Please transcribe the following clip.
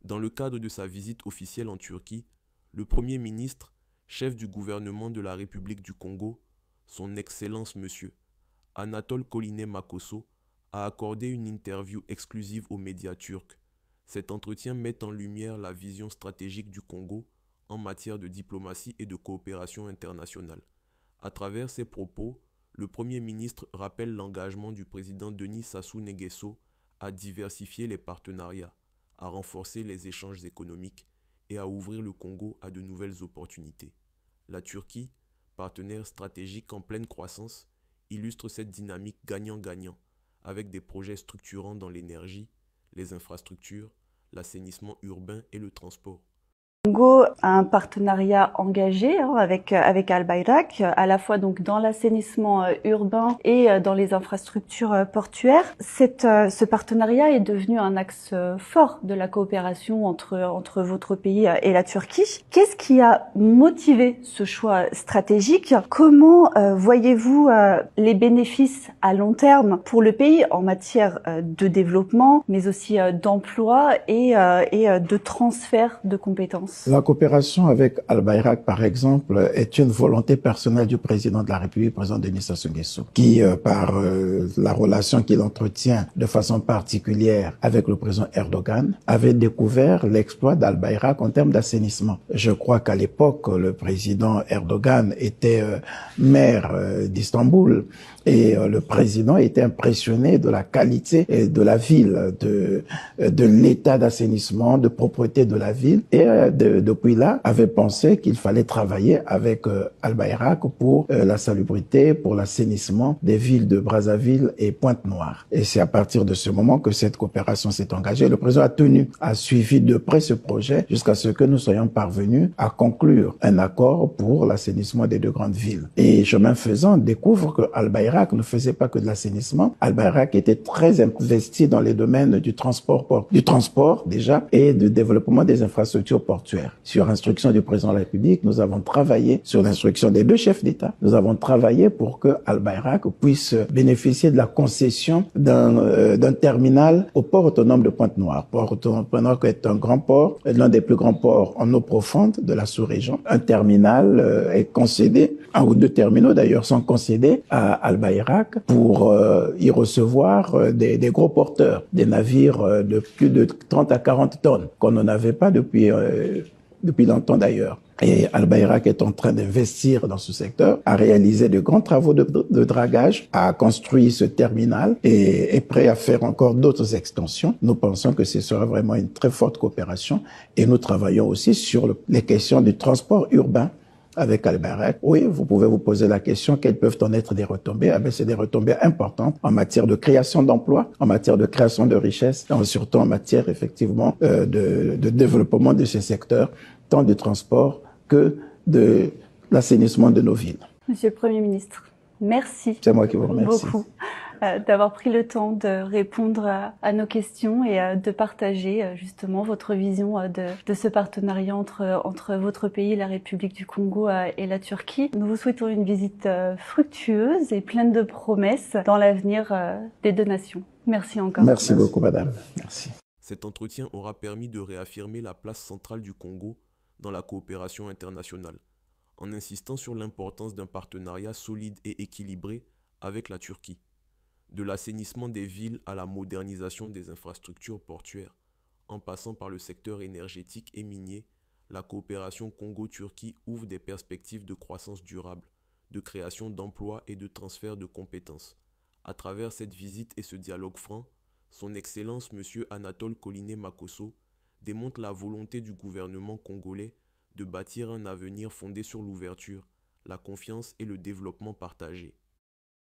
Dans le cadre de sa visite officielle en Turquie, le Premier ministre, chef du gouvernement de la République du Congo, son Excellence Monsieur Anatole Koline Makosso, a accordé une interview exclusive aux médias turcs. Cet entretien met en lumière la vision stratégique du Congo en matière de diplomatie et de coopération internationale. À travers ses propos, le Premier ministre rappelle l'engagement du président Denis Sassou Nguesso à diversifier les partenariats, à renforcer les échanges économiques et à ouvrir le Congo à de nouvelles opportunités. La Turquie, partenaire stratégique en pleine croissance, illustre cette dynamique gagnant-gagnant, avec des projets structurants dans l'énergie, les infrastructures, l'assainissement urbain et le transport. Congo a un partenariat engagé avec Al Bayrak, à la fois donc dans l'assainissement urbain et dans les infrastructures portuaires. Ce partenariat est devenu un axe fort de la coopération entre votre pays et la Turquie. Qu'est-ce qui a motivé ce choix stratégique? Comment voyez-vous les bénéfices à long terme pour le pays en matière de développement, mais aussi d'emploi et de transfert de compétences? La coopération avec Al Bayrak, par exemple, est une volonté personnelle du président de la République, président Denis Sassou Nguesso, qui, par la relation qu'il entretient de façon particulière avec le président Erdogan, avait découvert l'exploit d'Al Bayrak en termes d'assainissement. Je crois qu'à l'époque, le président Erdogan était maire d'Istanbul et le président était impressionné de la qualité de la ville, de l'état d'assainissement, de propreté de la ville et depuis là, avait pensé qu'il fallait travailler avec Al Bayrak pour la salubrité, pour l'assainissement des villes de Brazzaville et Pointe-Noire. Et c'est à partir de ce moment que cette coopération s'est engagée. Le président a suivi de près ce projet jusqu'à ce que nous soyons parvenus à conclure un accord pour l'assainissement des deux grandes villes. Et chemin faisant, découvre que Al Bayrak ne faisait pas que de l'assainissement. Al Bayrak était très investi dans les domaines du transport déjà et du développement des infrastructures portuaires. Sur instruction du président de la République, nous avons travaillé sur l'instruction des deux chefs d'État. Nous avons travaillé pour que Al Bayrak puisse bénéficier de la concession d'un terminal au port autonome de Pointe-Noire. Port autonome qui est un grand port, l'un des plus grands ports en eau profonde de la sous-région. Un terminal est concédé, un ou deux terminaux d'ailleurs sont concédés à Al Bayrak pour y recevoir des gros porteurs, des navires de plus de 30 à 40 tonnes qu'on n'en avait pas depuis longtemps d'ailleurs. Et Al Bayrak est en train d'investir dans ce secteur, a réalisé de grands travaux de dragage, a construit ce terminal et est prêt à faire encore d'autres extensions. Nous pensons que ce sera vraiment une très forte coopération et nous travaillons aussi sur les questions du transport urbain avec Al Bayrak. Oui, vous pouvez vous poser la question, quelles peuvent en être des retombées? C'est des retombées importantes en matière de création d'emplois, en matière de création de richesses, et surtout en matière effectivement de développement de ces secteurs, tant du transport que de l'assainissement de nos villes. Monsieur le Premier ministre, merci. C'est moi qui vous remercie. Beaucoup d'avoir pris le temps de répondre à nos questions et de partager justement votre vision de ce partenariat entre votre pays, la République du Congo et la Turquie. Nous vous souhaitons une visite fructueuse et pleine de promesses dans l'avenir des deux nations. Merci encore. Merci beaucoup, madame. Merci. Cet entretien aura permis de réaffirmer la place centrale du Congo dans la coopération internationale, en insistant sur l'importance d'un partenariat solide et équilibré avec la Turquie. De l'assainissement des villes à la modernisation des infrastructures portuaires, en passant par le secteur énergétique et minier, la coopération Congo-Turquie ouvre des perspectives de croissance durable, de création d'emplois et de transfert de compétences. À travers cette visite et ce dialogue franc, Son Excellence M. Anatole Koline Makosso démontre la volonté du gouvernement congolais de bâtir un avenir fondé sur l'ouverture, la confiance et le développement partagé.